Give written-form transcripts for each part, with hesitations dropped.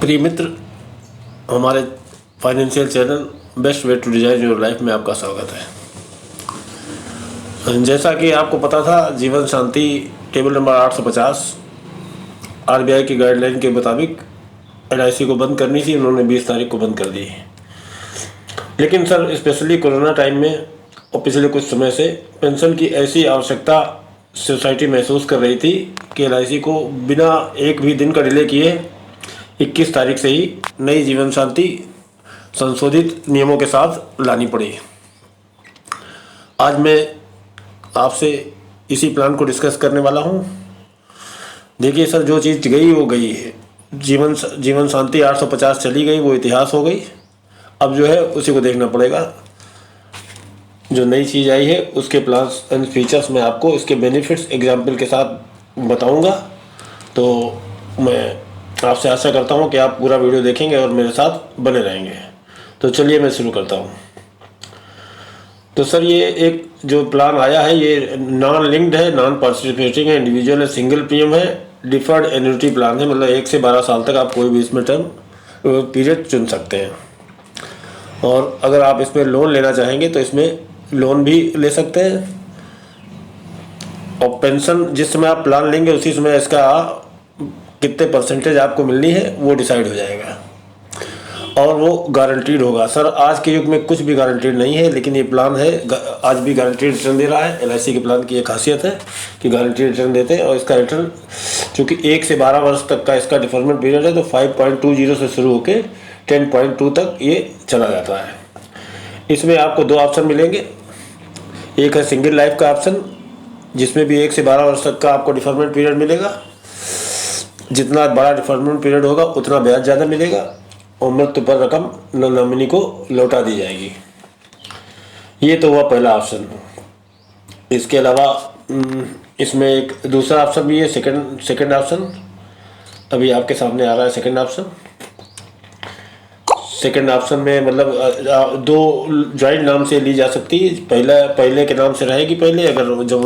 प्रिय मित्र, हमारे financial channel best way to design your life में आपका स्वागत है। जैसा कि आपको पता था, जीवन शांति टेबल नंबर 850 आरबीआई की गाइडलाइन के मुताबिक एलआईसी को बंद करनी थी। उन्होंने 20 तारीख को बंद कर दी। लेकिन सर, स्पेशली कोरोना टाइम में और पिछले कुछ समय से पेंशन की ऐसी आवश्यकता सोसाइटी महसूस कर रही थी कि एलआईसी को बिना एक भी दिन का डिले किए 21 तारीख से ही नई जीवन शांति संशोधित नियमों के साथ लानी पड़ी। आज मैं आपसे इसी प्लान को डिस्कस करने वाला हूं। देखिए सर, जो चीज़ गई वो गई है। जीवन शांति 850 चली गई, वो इतिहास हो गई। अब जो है उसी को देखना पड़ेगा। जो नई चीज़ आई है उसके प्लान्स एंड फीचर्स मैं आपको इसके बेनिफिट्स एग्जाम्पल के साथ बताऊंगा। तो मैं आपसे आशा करता हूं कि आप पूरा वीडियो देखेंगे और मेरे साथ बने रहेंगे। तो चलिए मैं शुरू करता हूं। तो सर, ये एक जो प्लान आया है ये नॉन लिंक्ड है, नॉन पार्टिसिपेटिंग है, इंडिविजुअल है, सिंगल प्रीमियम है, डिफर्ड एन्युटी प्लान है। मतलब 1 से 12 साल तक आप कोई भी इसमें टर्म पीरियड चुन सकते हैं। और अगर आप इसमें लोन लेना चाहेंगे तो इसमें लोन भी ले सकते हैं। और पेंशन जिस समय आप प्लान लेंगे उसी समय इसका कितने परसेंटेज आपको मिलनी है वो डिसाइड हो जाएगा और वो गारंटीड होगा। सर, आज के युग में कुछ भी गारंटीड नहीं है, लेकिन ये प्लान है आज भी गारंटीड रिटर्न दे रहा है। एलआईसी के प्लान की एक खासियत है कि गारंटीड रिटर्न देते हैं। और इसका रिटर्न चूँकि 1 से 12 वर्ष तक का इसका डिफरमेंट पीरियड है, तो 5.20 से शुरू होकर 10.2 तक ये चला जाता है। इसमें आपको 2 ऑप्शन मिलेंगे। एक है सिंगल लाइफ का ऑप्शन, जिसमें भी 1 से 12 वर्ष तक का आपको डिफरमेंट पीरियड मिलेगा। जितना बड़ा डिफरमेंट पीरियड होगा उतना ब्याज ज़्यादा मिलेगा और मृत्यु पर रकम नॉमिनी को लौटा दी जाएगी। ये तो हुआ पहला ऑप्शन। इसके अलावा इसमें एक दूसरा ऑप्शन भी है, सेकंड ऑप्शन। अभी आपके सामने आ रहा है सेकंड ऑप्शन। सेकंड ऑप्शन में मतलब 2 जॉइंट नाम से ली जा सकती है। पहले के नाम से रहेगी पहले, अगर जब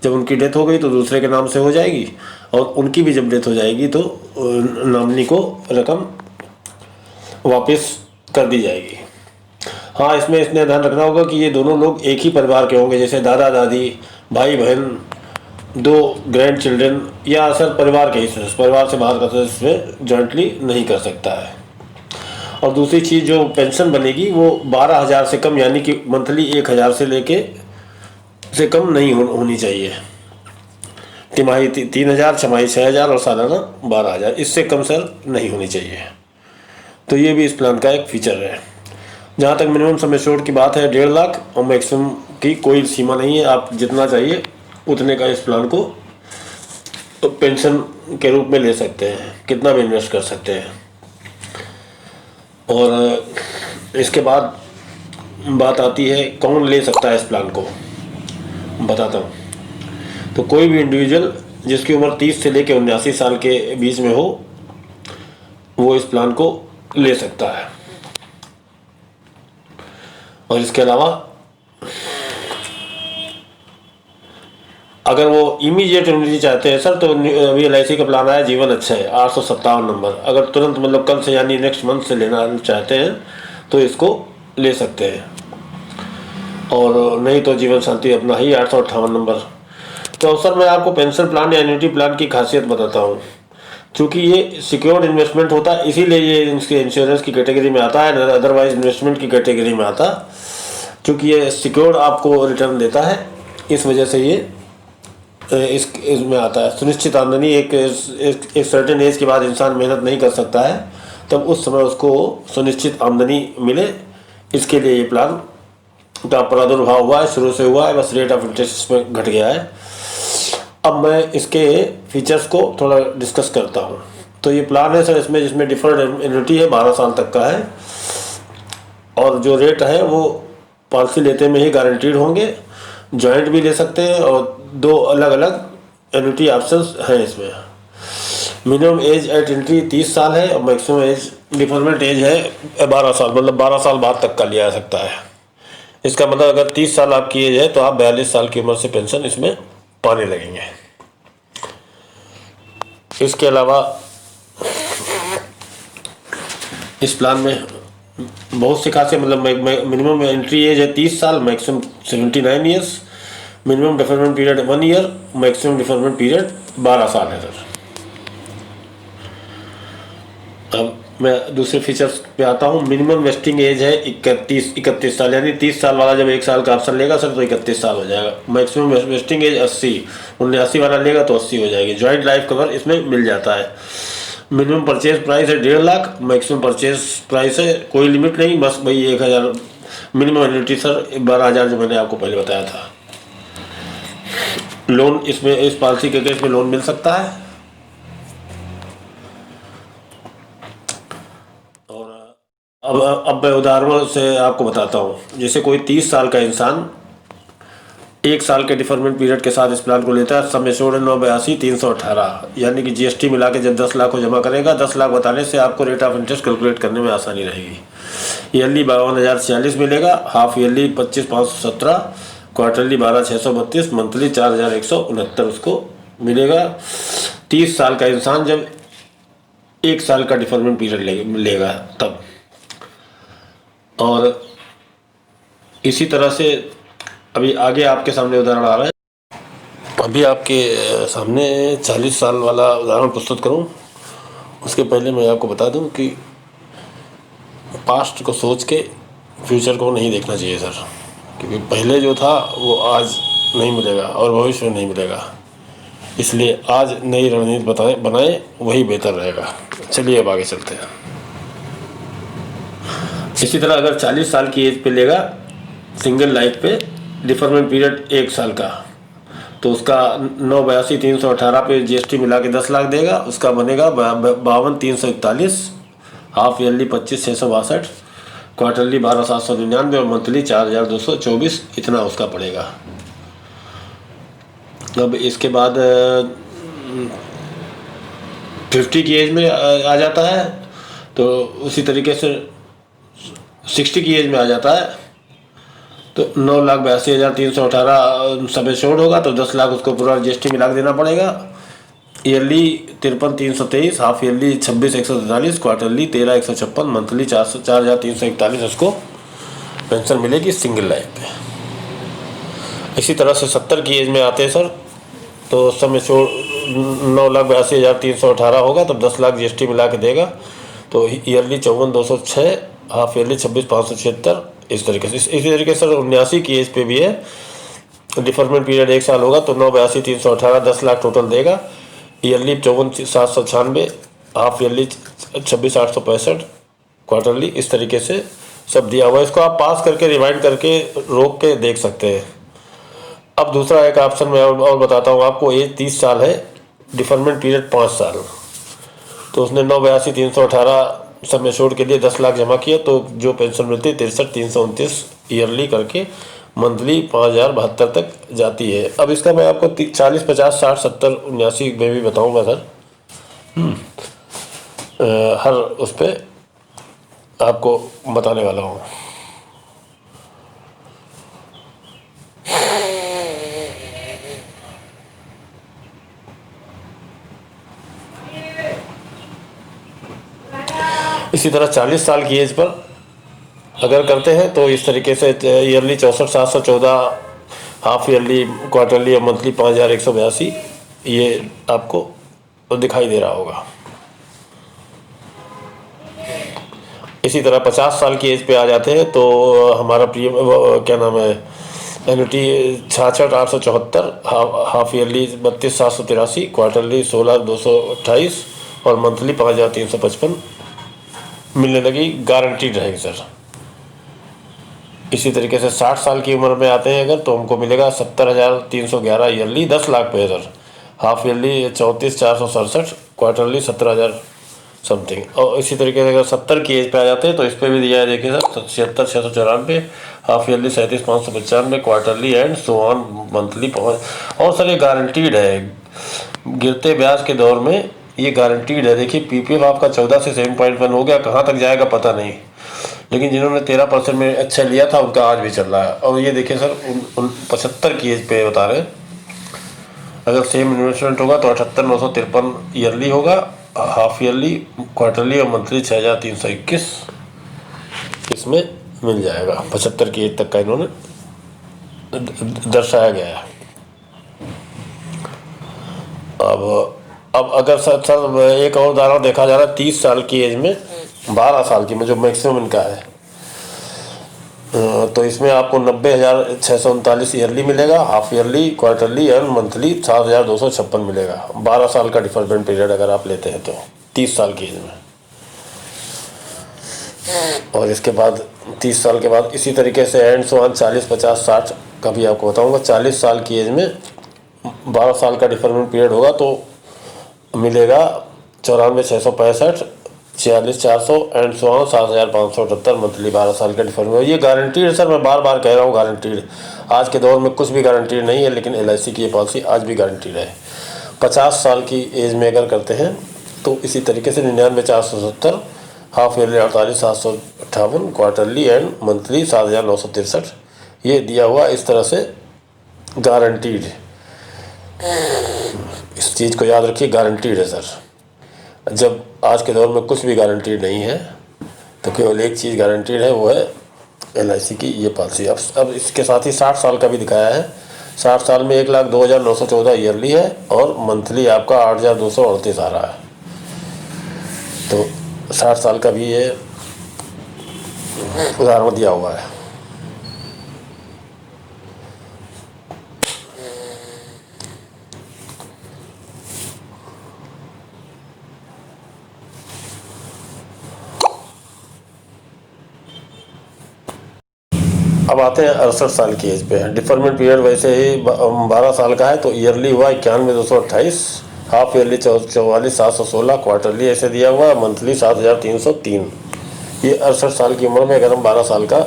उनकी डेथ हो गई तो दूसरे के नाम से हो जाएगी, और उनकी भी जब डेथ हो जाएगी तो नॉमिनी को रकम वापस कर दी जाएगी। हाँ, इसमें इसने ध्यान रखना होगा कि ये दोनों लोग एक ही परिवार के होंगे, जैसे दादा दादी, भाई बहन, 2 ग्रैंड चिल्ड्रन, या सर परिवार के ही सदस्य, परिवार से बाहर का सदस्य इसमें जॉइंटली नहीं कर सकता है। और दूसरी चीज़, जो पेंशन बनेगी वो 12,000 से कम, यानी कि मंथली 1,000 से लेके से कम नहीं होनी चाहिए। तिमाही 3,000, छमाही 6,000 और सालाना 12,000, इससे कम सर नहीं होनी चाहिए। तो ये भी इस प्लान का एक फीचर है। जहाँ तक मिनिमम सम एश्योर्ड की बात है 1.5 लाख, और मैक्सिमम की कोई सीमा नहीं है। आप जितना चाहिए उतने का इस प्लान को तो पेंशन के रूप में ले सकते हैं, कितना भी इन्वेस्ट कर सकते हैं। और इसके बाद बात आती है कौन ले सकता है इस प्लान को, बताता हूँ। तो कोई भी इंडिविजुअल जिसकी उम्र 30 से लेकर 79 साल के बीच में हो, वो इस प्लान को ले सकता है। और इसके अलावा अगर वो इमीडिएट इम्यूनिटी चाहते हैं सर, तो अभी एलआईसी का प्लान आया जीवन अच्छा है 857 नंबर। अगर तुरंत मतलब कल से यानी नेक्स्ट मंथ से लेना चाहते हैं तो इसको ले सकते हैं, और नहीं तो जीवन शांति अपना ही 858 नंबर। तो सर, मैं आपको पेंशन प्लान या एन्युटी प्लान की खासियत बताता हूँ। क्योंकि ये सिक्योर्ड इन्वेस्टमेंट होता है, इसीलिए ये इसके इंश्योरेंस की कैटेगरी में आता है, अदरवाइज इन्वेस्टमेंट की कैटेगरी में आता। क्योंकि ये सिक्योर्ड आपको रिटर्न देता है, इस वजह से ये इसमें आता है। सुनिश्चित आमदनी, एक सर्टेन एज के बाद इंसान मेहनत नहीं कर सकता है, तब उस समय उसको सुनिश्चित आमदनी मिले, इसके लिए ये प्लान का प्रादुर्भाव हुआ है, शुरू से हुआ है। बस रेट ऑफ इंटरेस्ट इसमें घट गया है। अब मैं इसके फीचर्स को थोड़ा डिस्कस करता हूँ। तो ये प्लान है सर इसमें, जिसमें डिफर्ड एन्युटी है, 12 साल तक का है, और जो रेट है वो पॉलिसी लेते में ही गारंटीड होंगे। जॉइंट भी ले सकते हैं, और 2 अलग अलग एन्युटी ऑप्शंस हैं इसमें। मिनिमम एज एट एंट्री 30 साल है, और मैक्सिमम एज डिफरमेंट एज है 12 साल, मतलब 12 साल बाद तक का लिया जा सकता है। इसका मतलब अगर 30 साल आपकी एज है तो आप 42 साल की उम्र से पेंशन इसमें पाने लगेंगे। इसके अलावा इस प्लान में बहुत से खासे मतलब मिनिमम एंट्री एज है 30 साल, maximum 79 years, minimum deferment period 1 year, maximum deferment period 12 साल है सर। अब मैं दूसरे फीचर्स पे आता हूँ। मिनिमम वेस्टिंग एज है 31 साल, यानी 30 साल वाला जब 1 साल का ऑप्शन लेगा सर तो 31 साल हो जाएगा। मैक्सिमम वेस्टिंग एज 80, 79 वाला लेगा तो 80 हो जाएगी। जॉइंट लाइफ कवर इसमें मिल जाता है। मिनिमम परचेज प्राइस है 1.5 लाख, मैक्सिमम परचेज प्राइस है कोई लिमिट नहीं, बस भाई 1000। मिनिमम एन्युटी सर 12,000 जो मैंने आपको पहले बताया था। लोन इसमें इस पॉलिसी के केस में लोन मिल सकता है। और अब मैं उदाहरणों से आपको बताता हूँ। जैसे कोई 30 साल का इंसान 1 साल के डिफरमेंट पीरियड के साथ इस प्लान को लेता है। सम एश्योर्ड 982,318, यानी कि जीएसटी मिला के जब 10 लाख को जमा करेगा, 10 लाख बताने से आपको रेट ऑफ इंटरेस्ट कैलकुलेट करने में आसानी रहेगी। ईयरली 52,046 मिलेगा, हाफ ईयरली 25,517, क्वार्टरली 12,632, मंथली 4,169 उसको मिलेगा। 30 साल का इंसान जब 1 साल का डिफरमेंट पीरियड लेगा तब। और इसी तरह से अभी आगे आपके सामने उदाहरण आ रहा है। अभी आपके सामने 40 साल वाला उदाहरण प्रस्तुत करूं, उसके पहले मैं आपको बता दूं कि पास्ट को सोच के फ्यूचर को नहीं देखना चाहिए सर, क्योंकि पहले जो था वो आज नहीं मिलेगा और भविष्य में नहीं मिलेगा। इसलिए आज नई रणनीति बनाए वही बेहतर रहेगा। चलिए अब आगे चलते हैं। इसी तरह अगर 40 साल की एज पे लेगा सिंगल लाइफ पे, डिफरमेंट पीरियड 1 साल का, तो उसका 982,318 पे जीएसटी मिला के 10 लाख देगा। उसका बनेगा 52,341, हाफ ईयरली 25,662, क्वार्टरली 12,799 और मंथली 4,224, इतना उसका पड़ेगा। अब इसके बाद 50 की एज में आ जाता है, तो उसी तरीके से 60 की एज में आ जाता है, तो 9,82,318 सब एश्योर्ड होगा, तो 10 लाख उसको पूरा जीएसटी मिला के देना पड़ेगा। Yearly 53,323, half yearly 26,143, quarterly 13,156, monthly 4,341 उसको पेंशन मिलेगी सिंगल लाइफ पे। इसी तरह से 70 की एज में आते हैं सर, तो सम एश्योर्ड 9,82,318 होगा, तब 10 लाख जीएसटी मिला के देगा, तो ईयरली 54,206, हाफ ईयरली 26,576, इस तरीके से। इसी तरीके से 79 की एज पे भी है, डिफरमेंट पीरियड 1 साल होगा, तो 9,82,318, 10 लाख टोटल देगा। ईयरली 54,796, हाफ ईयरली 26,865, क्वार्टरली, इस तरीके से सब दिया हुआ है। इसको आप पास करके रिवाइंड करके रोक के देख सकते हैं। अब दूसरा एक ऑप्शन मैं और बताता हूँ आपको। एज 30 साल है, डिफरमेंट पीरियड 5 साल, तो उसने 9,82,318 सम एश्योर्ड के लिए 10 लाख जमा किया, तो जो पेंशन मिलती है 63,329 ईयरली करके मंथली 5,072 तक जाती है। अब इसका मैं आपको 40, 50, 60, 70, 79 में भी बताऊंगा सर। हर उस पर आपको बताने वाला हूँ। इसी तरह 40 साल की एज पर अगर करते हैं तो इस तरीके से ईयरली 64,714, हाफ ईयरली, क्वार्टरली और मंथली 5,182, ये आपको दिखाई दे रहा होगा। इसी तरह 50 साल की एज पे आ जाते हैं, तो हमारा क्या नाम है, एन्युटी 66,874, हाफ ईयरली 32,783, क्वार्टरली 16,228 और मंथली 5,355 मिलने लगी, गारंटीड रहेगी सर। इसी तरीके से 60 साल की उम्र में आते हैं अगर, तो हमको मिलेगा 70,311 ईयरली, 10 लाख पे है sir, half yearly 34,467, quarterly 17,000 something. और इसी तरीके से अगर 70 की एज पे आ जाते हैं तो इस पर भी दिया है, देखिए sir, 76,694, half yearly 37,595, quarterly and so on, monthly 5। और सर ये गारंटीड है, गिरते ब्याज के दौर में ये गारंटीड है। देखिए पीपीएफ आपका 14 से 7.1 हो गया, कहाँ तक जाएगा पता नहीं, लेकिन जिन्होंने 13% में अच्छा लिया था उनका आज भी चल रहा है। और ये देखिए सर 75 की एज पे बता रहे हैं, अगर सेम इन्वेस्टमेंट होगा तो 78,953 ईयरली होगा, हाफ ईयरली, क्वार्टरली और मंथली 6,321 इसमें मिल जाएगा। 75 की एज तक का इन्होंने दर्शाया गया है। अब अगर सर एक और उदाहरण देखा जा रहा है 30 साल की एज में 12 साल की में जो मैक्सिमम इनका है, तो इसमें आपको 90,639 ईयरली मिलेगा, half yearly, quarterly and monthly 7,256 मिलेगा। 12 साल का डिफरमेंट पीरियड अगर आप लेते हैं तो 30 साल की एज में। और इसके बाद 30 साल के बाद इसी तरीके से एंड सो ऑन 40, 50, 60 का भी आपको बताऊंगा। 40 साल की एज में 12 साल का डिफरमेंट पीरियड होगा तो मिलेगा 94,665, 46,400 एंड सो ऑन 7,578 मंथली 12 साल का डिफरमेंट। ये गारंटीड है सर, मैं बार बार कह रहा हूँ गारंटीड। आज के दौर में कुछ भी गारंटीड नहीं है, लेकिन LIC की ये पॉलिसी आज भी गारंटीड है। 50 साल की एज में अगर करते हैं तो इसी तरीके से 99,470, half yearly 48,758, quarterly and monthly 7,963 ये दिया हुआ इस तरह से गारंटीड। इस चीज़ को याद रखिए, गारंटीड है सर। जब आज के दौर में कुछ भी गारंटीड नहीं है तो केवल एक चीज़ गारंटीड है, वो है LIC की ये पॉलिसी। अब इसके साथ ही 60 साल का भी दिखाया है। 60 साल में 1,02,914 ईयरली है और मंथली आपका 8,238 आ रहा है। तो 60 साल का भी ये उदाहरण दिया हुआ है। अब आते हैं 68 साल की एज पे। डिफरमेंट पीरियड वैसे ही 12 साल का है तो ईयरली हुआ 91,228, हाफ ईयरली 44,716, क्वार्टरली ऐसे दिया हुआ, मंथली 7,303। ये 68 साल की उम्र में अगर हम 12 साल का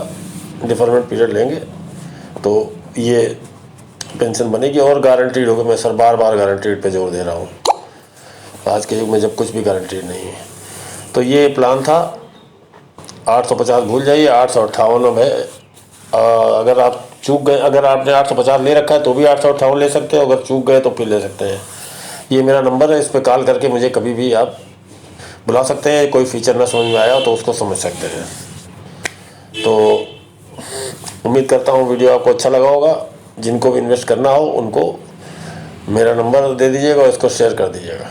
डिफरमेंट पीरियड लेंगे तो ये पेंशन बनेगी और गारंटीड होगी। मैं सर बार बार गारंटीड पे जोर दे रहा हूँ, आज के युग में जब कुछ भी गारंटीड नहीं है। तो ये प्लान था। 850 भूल जाइए, 858 में अगर आप चूक गए, अगर आपने 850 ले रखा है तो भी 858 ले सकते हो, अगर चूक गए तो फिर ले सकते हैं। ये मेरा नंबर है, इस पर कॉल करके मुझे कभी भी आप बुला सकते हैं। कोई फीचर ना समझ में आया तो उसको समझ सकते हैं। तो उम्मीद करता हूँ वीडियो आपको अच्छा लगा होगा। जिनको भी इन्वेस्ट करना हो उनको मेरा नंबर दे दीजिएगा और इसको शेयर कर दीजिएगा।